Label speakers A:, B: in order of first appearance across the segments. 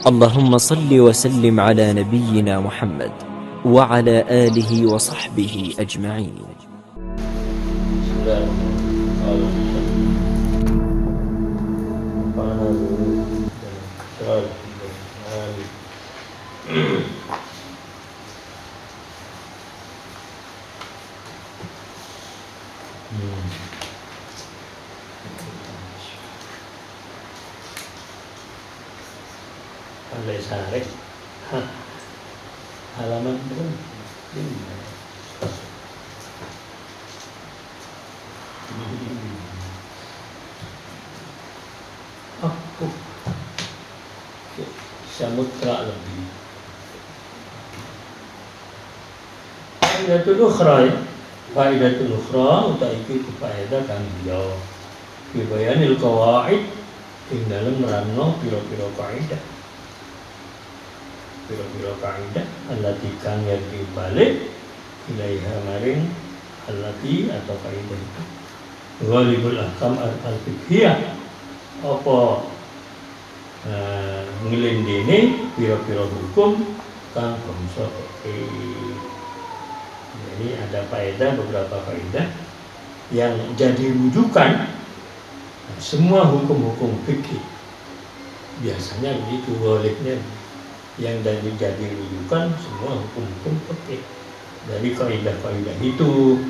A: اللهم صل وسلم على نبينا محمد وعلى آله وصحبه أجمعين.
B: Pandai Sarek halaman berapa? Aku Samudra lebih Faidatul ukhra ya. Faidatul ukhra utaiki faedah kang liya fi bayanil qawaid ing dalem nerangno pira-pira kaidah. Pira-pira kaidah allati kang yati balik ilaiha maring allati atau kaidah itu ghalibul ahkam al-fiqhiyah apa ngelindini pira-pira hukum kang bangsa fikih. Jadi ada faedah, beberapa faedah yang jadi rujukan semua hukum-hukum fikih. Biasanya begitu ghalibnya yang jadi rujukan semua hukum-hukum fikih dari kaidah-kaidah itu.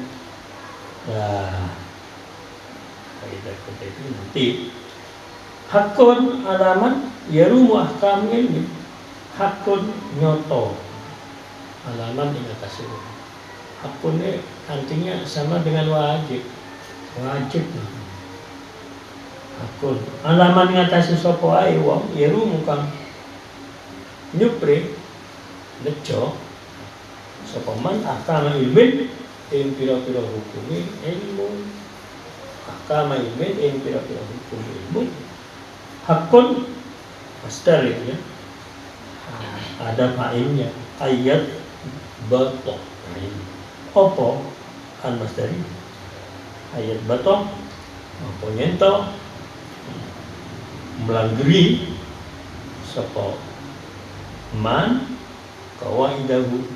B: Nah, kaidah-kaidah itu nanti hakun alaman yarumu ahkam ilmi. Hakun nyoto alaman ing atas itu. Hakun ini artinya sama dengan wajib. Wajib. Hakun alaman ing atas sapa ae wong yarumu kang nyupri nejo sapa man ahkam ilmi ing pira-pira hukum ilmu. Ahkam ilmi ing pira-pira hukum ilmu. Hakun masdar itu ya. Ada fa'ilnya ayat bato. Apa kan masdar ini? Ayat bato apa nyento melanggeri sapa man kawaidahu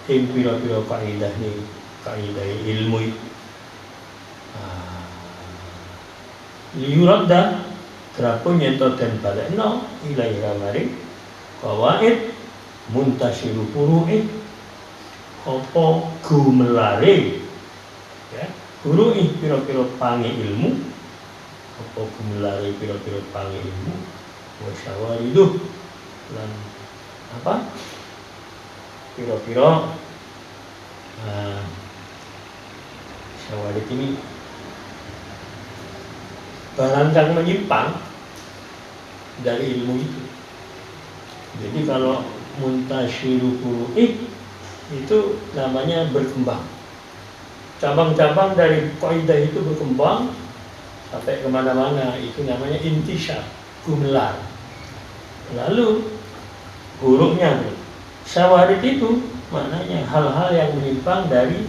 B: ing pira-pira kaidah ni kaidah ilmu liyuradda Kerapun nyento dan balekno ilaiha maring kawaid muntasyiru furu'i apa gumelare ya furu'i pira-pira pange ilmu apa gumelare pira-pira pange ilmu wa syawariduh lan apa pira-pira syawarid ini barang yang menyimpang dari ilmu itu. Jadi kalau muntasyiru furu'i itu namanya berkembang. Cabang-cabang dari kaidah itu berkembang sampai kemana-mana, itu namanya intisyar, gumelar. Lalu hurufnya syawarid itu maknanya hal-hal yang menyimpang dari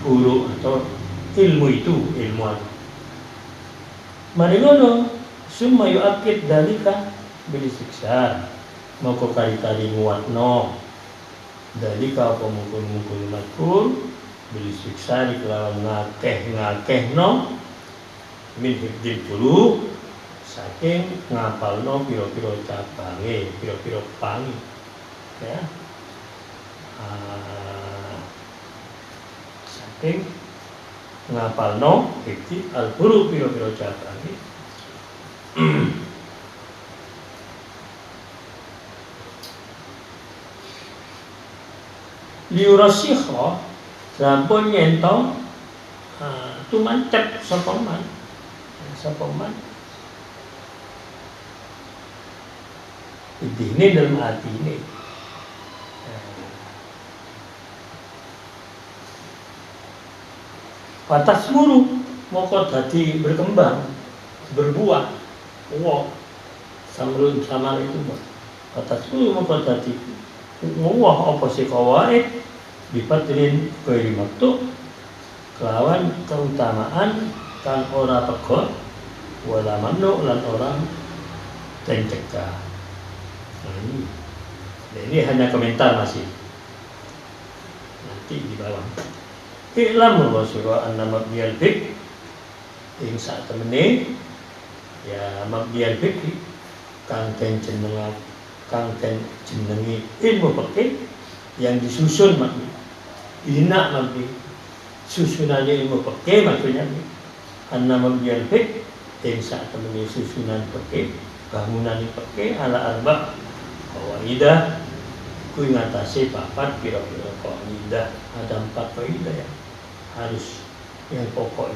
B: huruf atau ilmu itu, ilmuwan. Marigono summa yu'akid dalika bilisiksa maka kali-kali nguatno dalika apa mungkul-mungkul makur bilisiksa dikelawan ngakeh-ngakehno min hibdil dulu saking ngapalno piro-piro cabange, piro-piro pangi ya saking ngapalno hibdi al-buru piro-piro cabange liurasikho sampun nyento tumancep sapa man ini dalam hati ini batas muru moko dadi berkembang berbuah samrun samar itu atas itu mengkotati ngawah apa sih kawaid dipatrin kiri maktu kelawan keutamaan kan ora pegot wala mamnu lan orang tencegah. Ini hanya komentar masih nanti di bawah. Iklam Rasulullah anna mabdiyal fiqh ing sak temene ya mabdiyal fiqh kang den jenengi ilmu fikih yang disusun mabdi dina mabdi susunannya ilmu fikih maksudnya anna mabdiyal fiqh ing sak temene susunan fikih bangunan fikih ala arba qawaidah kuwi ngatasi papat kira-kira qaidah ada 4 qaidah ya harus yang pokok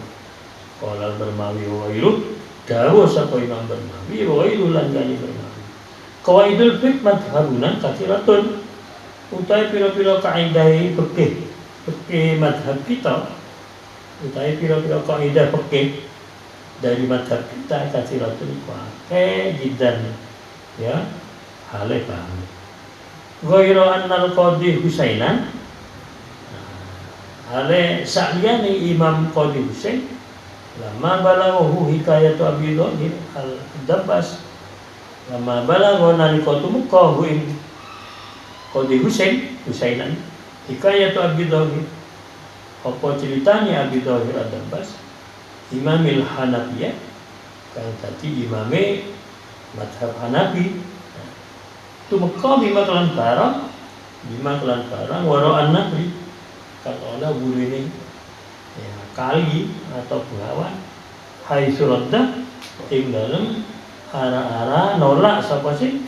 B: kalau bermawi wailu dawuh sapa Imam Bermawi wailu lan gani bermawi qawaidul fiqh madhabunan kathiratun utai pira-pira kaidah fikih madhab kita utai pira-pira kaidah fikih dari madhab kita kathiratun jiddan ya hale paham ghairu annal qadhi Husainan hale sa'liyane Imam Qadhi Husain lama balaghu hikayatu Abi Dhahir al-Dabbas lama balaghu nalikatu muqahu Qadhi Husainan hikayatu Abi Dhahir apa ceritanya Abi Dhahir al-Dabbas Imamil Hanafiyah kan tadi imame madhab Hanafi itu Mekah bima kelan barang waraan nahri kan ana burine ya kali atau bengawan hai suradda ing dalem ara-ara nolak sapa sih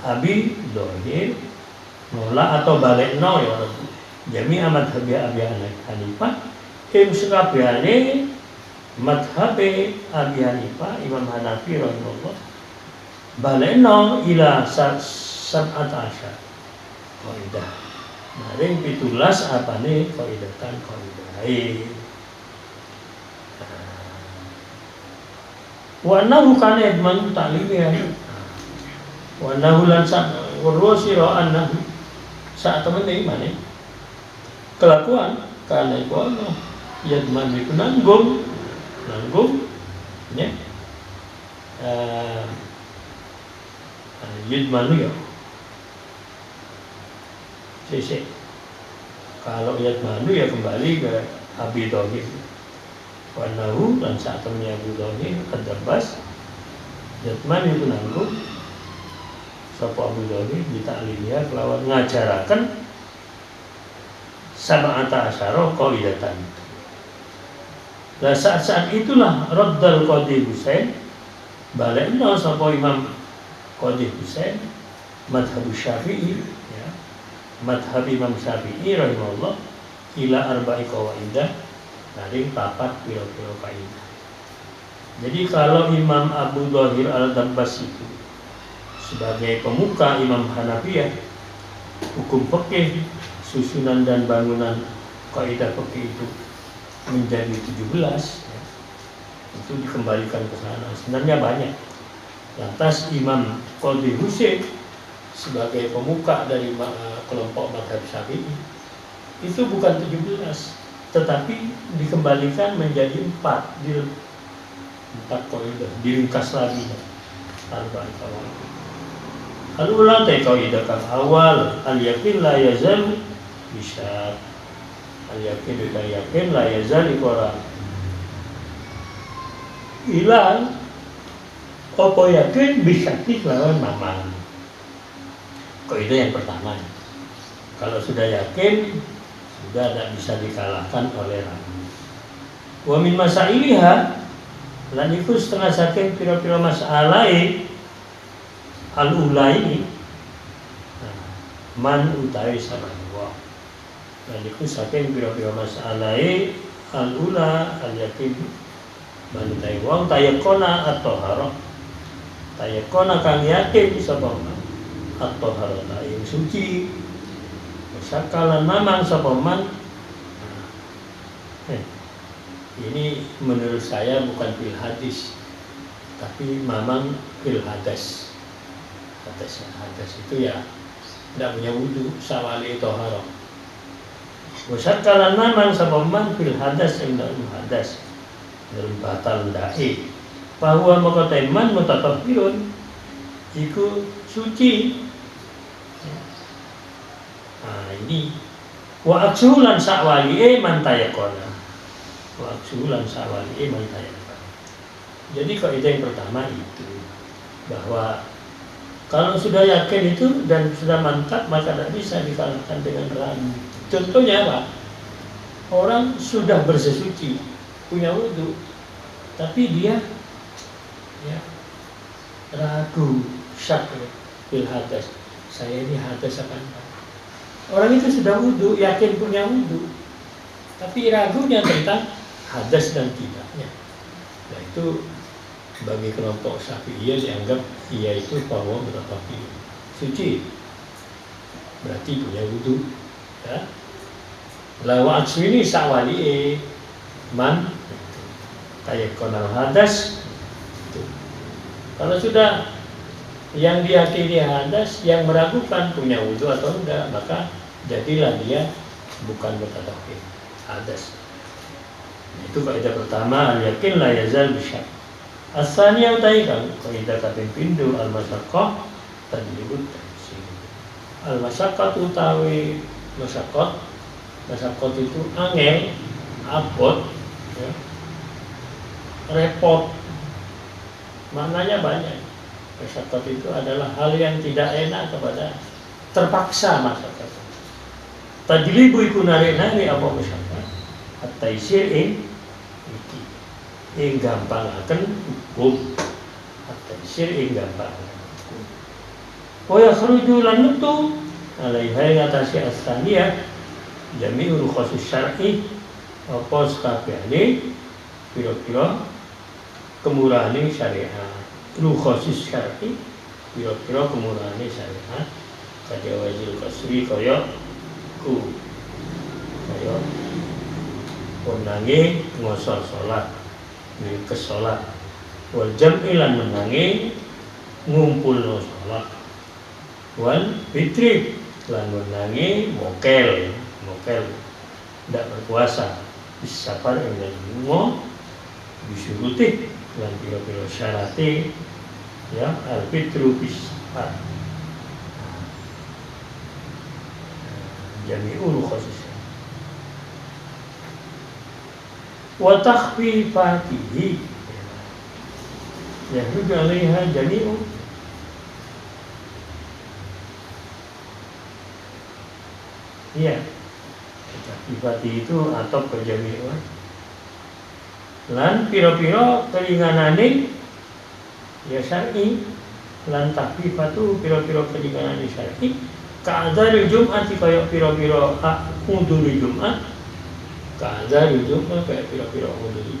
B: Abi Dhahir nolak atau balekno ya jami amat Abi Hanifah ing sakabehane madhab Abi Hanifah Imam Hanafi rahimahullah balekno ila sab'at asyar qaidah maring 17 apane qaidatan qaidai wa annahu kana yadman ta'limnya wa annahu lan sa'urusira annahu saat temene mane kelakuan kana iku ana yadman iku nanggung ya yadmanu ya sisi kalau yadmanu ya kembali ke Abi Dhahir wanahu dan saat temannya Abu Dhahir Ad-Dabbas yadman itu nanggung sapa Abu Dhahir dita'limnya kelawan ngajarakan sab'ata asyara qaidatan. Nah saat itulah Raddal Qadhi Husain balekna sapa Imam Qadhi Husain madhab Syafi'i ya madhab Imam Syafi'i rahimahullah ila arba'i qawaidah dari 4 pira-pira kaidah. Jadi kalau Imam Abu Dhahir al-Dabbas itu sebagai pemuka Imam Hanafiyah hukum fikih susunan dan bangunan kaidah fikih itu menjadi 17 ya, itu dikembalikan ke sana sebenarnya banyak. Lantas Imam Qadhi Husain sebagai pemuka dari kelompok madhab Syafi'i itu bukan 17 tetapi dikembalikan menjadi 4 kaidah diringkas lagi arba'in qawaidah. Al-ula kaidah kang awal al-yaqin la yazal bisa al-yaqin la yazal iqra ilang apa yakin bisa lawan mamang. Kaidah yang pertama kalau sudah yakin sudah tidak bisa dikalahkan oleh ragu. Wa min masailiha lan iku setengah saking pira-pira masalah al-ula ini man utawi samanwa lan iku saking pira-pira masalah al-ula al-yakin man utawi wong tayakona atau harap tayakona kang yakin sapa man atau harap yang suci sakalan mamang sapa man. Ini menurut saya bukan fil hadis tapi mamang fil hadas. Hadas itu ya tidak punya wudu, sawali toharoh. Musyakkalan mamang sapaman fil hadas yang dalam hadas, dalam batal da'i. Bahwa makoteman mutatahhirun iku suci. Nah ini wa aksulan sa'wali'e mantayakona. Wa aksulan sa'wali'e mantayakona. Jadi kaidah yang pertama itu bahwa kalau sudah yakin itu dan sudah mantap maka tidak bisa dikalahkan dengan ragu. Contohnya apa? Orang sudah bersesuci, punya wudu, tapi dia ya ragu, syak bil hadas. Saya ini hadas apa enggak? Orang itu sudah wudu, yakin punya wudu, tapi ragunya tentang hadas dan tidaknya. Nah itu bagi kelompok Syafi'iyah dianggap ia itu bahwa berarti suci, berarti punya wudu. Ya. Lawa akswini sa'wali'e man tayakkonal hadas. Kalau sudah yang diyakini hadas, yang meragukan punya wudu atau enggak, maka jadilah dia bukan bertadahir hadas. Itu kaidah pertama, al-yakin la yazal bisyak. Asalnya utai kan kaidah kaping pindho al-masyaqqah tadlibut taysir. Al-masyaqqah utawi masyaqqah itu angel, abot, ya, repot. Maknanya banyak. Masyaqqah itu adalah hal yang tidak enak kepada terpaksa masyaqqah. Tadlibu iku narik-narik apa masyaqqah? At-taysir ing gampangaken hukum. At-taysir ing gampangaken hukum. Wa yakhruju lan nutu alaiha ngatasi as-saniyah jami'ul khusus syar'i apa sakabehane pira-pira kemurahane syariat. Khusus syar'i pira-pira kemurahane syariat kaya wajil kasri kaya menangi ngosor sholat, ke sholat, wal jam'i lan menangi ngumpul no sholat, wal fitri lan menangi mokel tidak berpuasa, bisafar yang lungo, bisyuruti lan pira-pira syarati, ya al fitru bisafar, jami'ul khusus. Wa takhfifatihi yahruju 'alaiha jami'u iya takhfifati itu atau berjami'u lan pira-pira keringanane ya syar'i lan takhfifatu pira-pira keringanane syar'i ka'adzari jum'ati kaya pira-pira udhuri Jumat ka'adzari Jumat kayak pira-pira udhuri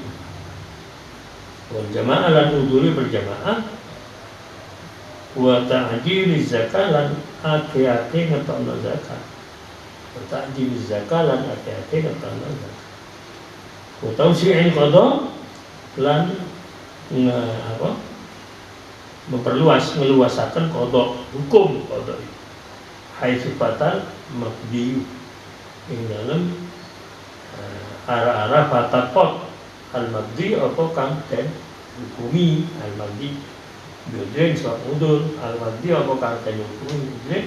B: wal jamaah lan udhuri berjamaah wa ta'jiliz zakat lan ake-ake ngetokno zakat wa ta'jiliz zakat lan ake-ake ngetokno zakat wa tawsi'il qada lan meluasaken qada hukum qada hai sifatal maqdi ing dalem arah-arah fatakot al-maqdi apa kang den hukumi al-maqdi bidrin suap udur al-maqdi apa kang den hukumi bidrin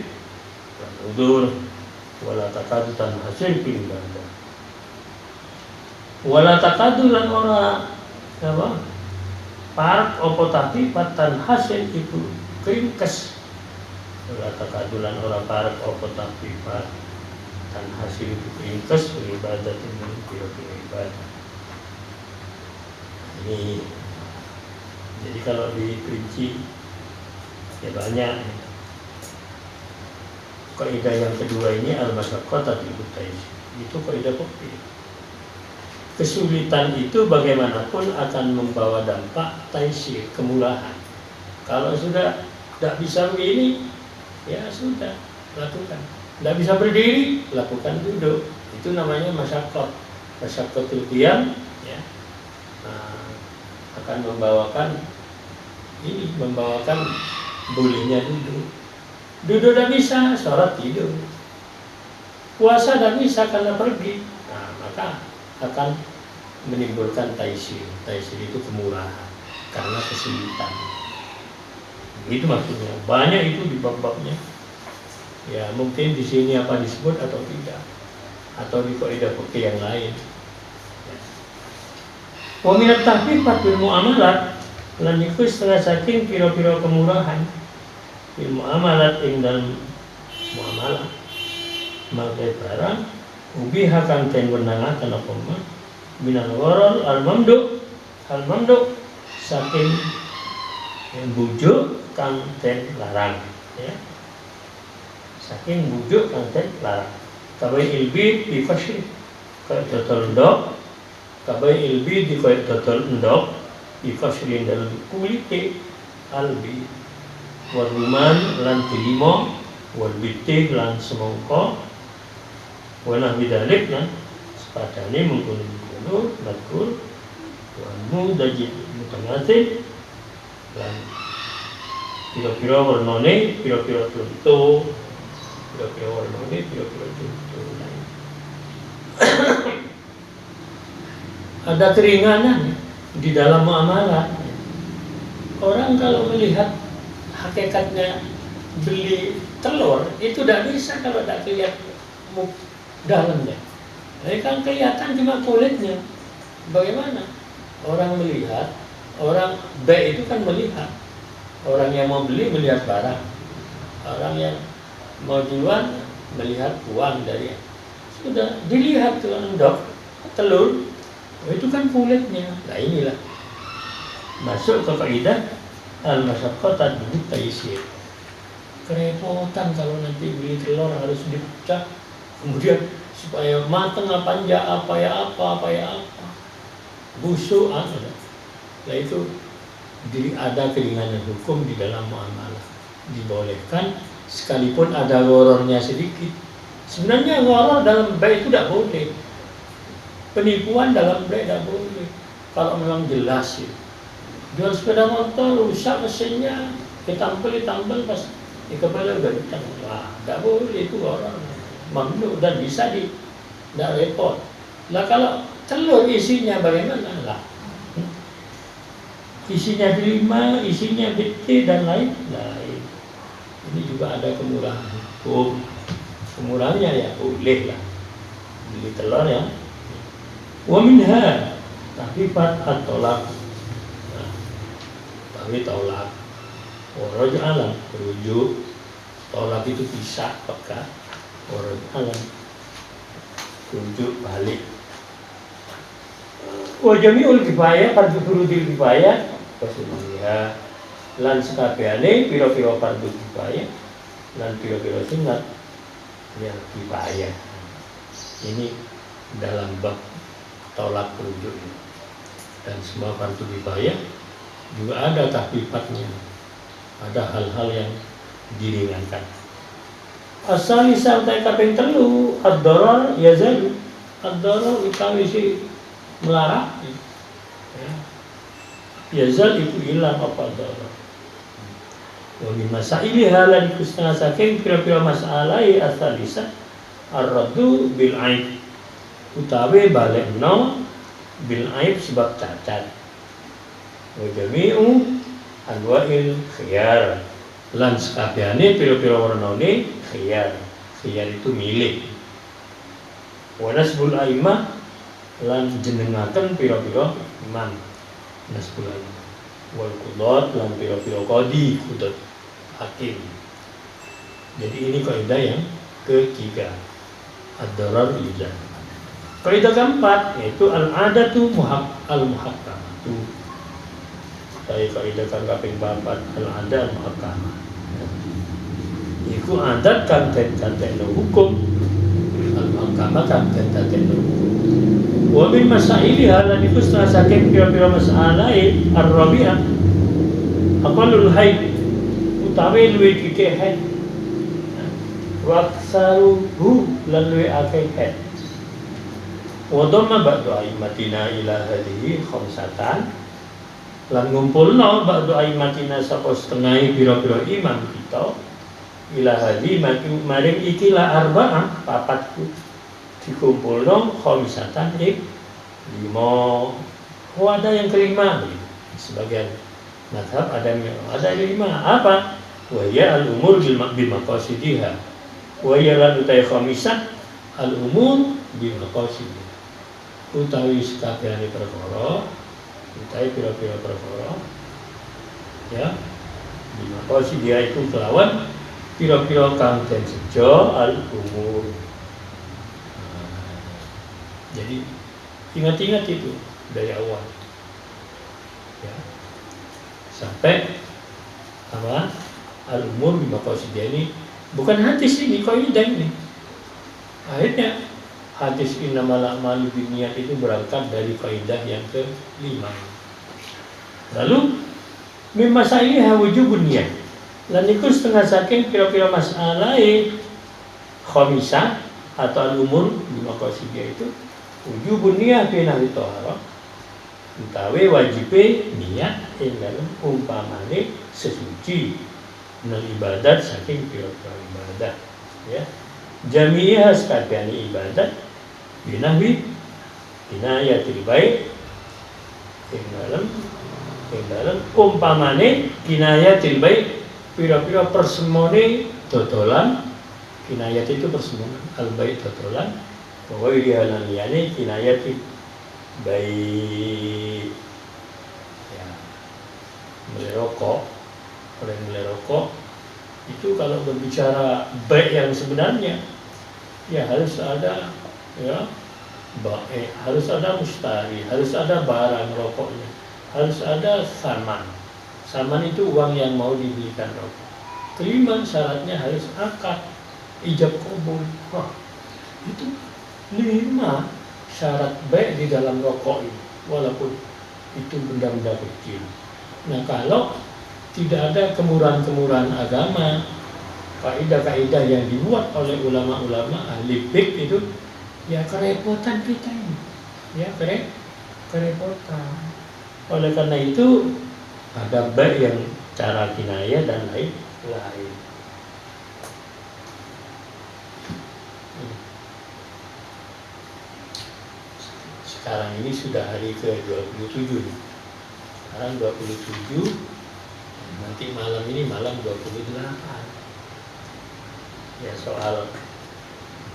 B: udur wala takadu tan hasil pindah wala takadu lan ora apa park apa tapi patan hasil itu kringkes wala takadu lan ora park apa tapi dan hasil itu ringkas beribadah dengan kira-kira ibadah. Ini jadi kalau diperinci ya banyak. Kaidah yang kedua ini al-masyaqqah tadlibut taysir. Itu kaidah fikih. Kesulitan itu bagaimanapun akan membawa dampak taysir, kemurahan. Kalau sudah tidak bisa begini, ya sudah lakukan. Tidak bisa berdiri, lakukan duduk. Itu namanya masyaqqah. Masyaqqatul qiyam ya, akan membawakan ini membawakan bolehnya duduk. Duduk tidak bisa, sholat tidur. Puasa tidak bisa karena pergi. Nah, maka akan menimbulkan taisir. Taisir itu kemurahan karena kesulitan. Itu maksudnya. Banyak itu di bab-babnya. Ya mungkin di sini apa disebut atau tidak, atau di kaidah fikih yang lain. Wa minat tahfifat bil muamalat lan iku setengah saking pira-pira kemurahan bil muamalat ing dalam muamalah makai barang ubi hakan ten wenangaken apa mah minal gharar al mamdu saking yang bujuk kang ten larang ya, saking bujuk kang ten larang kabai ilbi di fasih kaya dodol ndok, kabai ilbi di kaya dodol ndok di fasilin dalam kulite albi waruman lan tilimo wal bitih lan semongko wana bidalik lan sepadane mengkono makur wan mudajid mutangatin lan pira-pira warnane pira-pira contoh pira-pira warnane pira-pira contoh lain. Ada keringanan di dalam muamalah. Orang kalau melihat hakikatnya beli telur itu tidak bisa kalau tidak kelihatan dalamnya. Jadi kan kelihatan cuma kulitnya. Bagaimana? Orang melihat, orang B itu kan melihat. Orang yang mau beli melihat barang. Orang yang mau jual melihat uang dari. Sudah dilihat tuh endok telur. Oh, itu kan kulitnya. Nah inilah masuk ke kaidah al-masyaqqah bidit taysir. Kerepotan kalau nanti beli telur harus dipecah, kemudian supaya matang apa ya apa busuk ada. Nah itu jadi ada keringanan hukum di dalam muamalah. Dibolehkan sekalipun ada gharornya sedikit. Sebenarnya gharar dalam baik itu tidak boleh. Penipuan dalam baik tidak boleh. Kalau memang jelas ya. Jual sepeda motor rusak mesinnya, ditampil pas di kepala ganteng. Wah, tidak boleh itu gharar. Mamnu dan bisa tidak repot. Lah kalau telur isinya bagaimana lah? Isinya delima, isinya BT dan lain-lain. Ini juga ada kemurahan hukum. Kemurahannya ya boleh lah beli telur ya. Wa minha tahfifat at-tolak. Nah, tapi tolak. Waraj alam rujuk. Tolak itu bisa pekat. Waraj alam rujuk balik. Wa jami'ul kifayah fardu furudil kifayah Rasulullah lan sekabehane pira-pira fardu kifayah lan pira-pira sunat ya kifayah. Ini dalam bab tolak rujuk dan semua fardu kifayah juga ada tahfifatnya. Ada hal-hal yang diringankan. Asal sampai kaping telu ad-darar yazal. Ad-darar utawi si melarang ya. Yazal itu hilang apa darar. Wa min masaili halan iku setengah saking pira-pira masalah asalisa ar-raddu bil aib utawi balekno bil aib sebab cacat. Wa jami'u anwa'il khiyar lan sakabehane pira-pira warnane khiyar. Khiyar itu milik. Wa nasbul aimah lan jenengaken pira-pira imam nasbul aimah. Wal qudat lan pira-pira qadi qudat hakim. Jadi ini kaidah yang ketiga. Ad-darar yuzan. Kaidah keempat yaitu al-adatu al-muhakkamatu. Saya kaidah kang kaping 4 al-adat al-muhakkamah. Iku adat kang ten-ten hukum. Al-muhakkamah kang ten-ten hukum. Wa min masaili halan iku saking pira-pira masalah ar-rabi'ah aqallul haid utawi luwih dikek haid wa aksaruhu lan luwih akeh haid wa dhamma ba'du aimatina ila hadhihi khamsatan lan ngumpulno ba'du aimatina sapa setengahe pira-pira imam kita ila hadi maring ikilah arba'ah papatku dikumpulno khamisatan ing 5. Ada yang kelima, sebagian mazhab ada 5. Apa? Wa ya al-umur bil maqasidiha. Wa ya lan utai khamisah al-umur bil maqasidiha. Utawi sakabehane perkara, utawi pira-pira perkara ya. Bil maqasidiha itu kelawan pira-pira kang den sejo al-umur. Jadi ingat-ingat itu dari awal ya. Sampai apa al-umur bima qasidiha ini bukan hadis ini, kaidah ini. Akhirnya hadis innamal a'malu binniyat itu berangkat dari kaidah yang ke-5. Lalu mim masailiha wujubun niyat. Lan iku setengah saking pira-pira masalah khamisah atau al-umur bima qasidiha itu wujubun niyat fi nahwi thaharah. Utawi wajibe niat ing dalem umpamane sesuci nang ibadat saking pira-pira ibadat ya. Jami'ah sakabehane ibadat binahwi kinayatil baik ing dalem umpamane kinayatil baik pira-pira persemone dodolan. Kinayat itu persemone al-baik dodolan bahwa dihalang liyane kinayatil baik ya. Mulai rokok itu kalau berbicara baik yang sebenarnya ya harus ada ya baik, harus ada mustari, harus ada barang rokoknya, harus ada saman itu uang yang mau dibelikan rokok. Kelima syaratnya harus akad ijab qabul. Wah, itu 5 syarat baik di dalam rokok ini, walaupun itu benda-benda kecil. Nah, kalau tidak ada kemurahan-kemurahan agama, kaidah-kaidah yang dibuat oleh ulama-ulama ahli fiqh itu, ya kerepotan kita ini, ya kerepotan. Oleh karena itu ada baik yang cara kinayah dan lain-lain. Sekarang ini sudah hari ke-27. Sekarang 27, nanti malam ini malam 28. Ya soal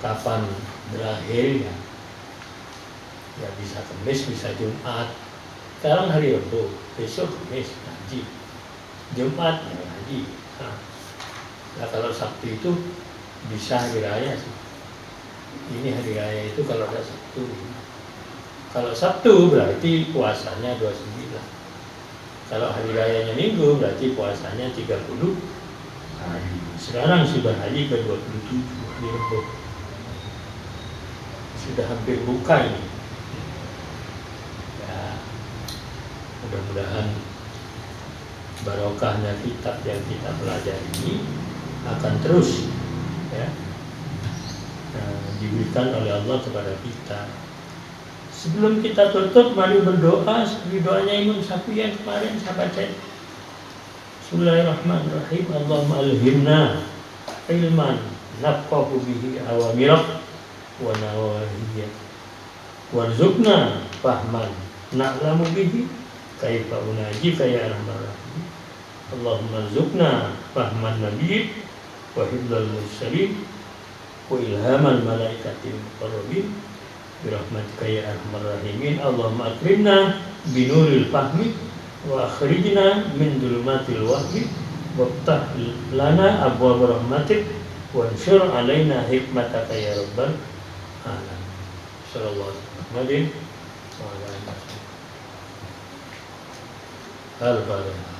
B: kapan berakhirnya. Ya bisa Kamis, bisa Jumat. Sekarang hari Rabu, besok Kamis ngaji. Jumat ngaji. Nah kalau Sabtu itu bisa hari raya sih. Ini hari raya itu kalau ada Sabtu. Kalau Sabtu berarti puasanya 29. Kalau hari rayanya Minggu berarti puasanya 30 hari. Sekarang sudah hari ke-27 hari Rabu. Sudah hampir buka ini. Ya, mudah-mudahan barokahnya kitab yang kita pelajari ini akan terus ya diberikan oleh Allah kepada kita. Sebelum kita tutup, mari berdoa seperti doanya Imam Syafi'i yang kemarin saya baca. Bismillahirrahmanirrahim. Allahumma alhimna ilman nafqahu bihi awamirak wa nawahiyah warzuqna fahman na'lamu bihi kaifa unajika ya arhamar rahimin. Allahumma arzuqna fahman nabiyyik wa hifdzal mursalin wa ilhamal malaikatil muqarrabin birahmatika ya arhamar rahimin. Allahumma akrimna binuril fahmi wa akhrijna min dhulumatil wahmi waftah lana abwaab rahmatik wa anshur alaina hikmataka ya rabbal alamin. Sallallahu alaihi wa sallam. Al-Fatihah.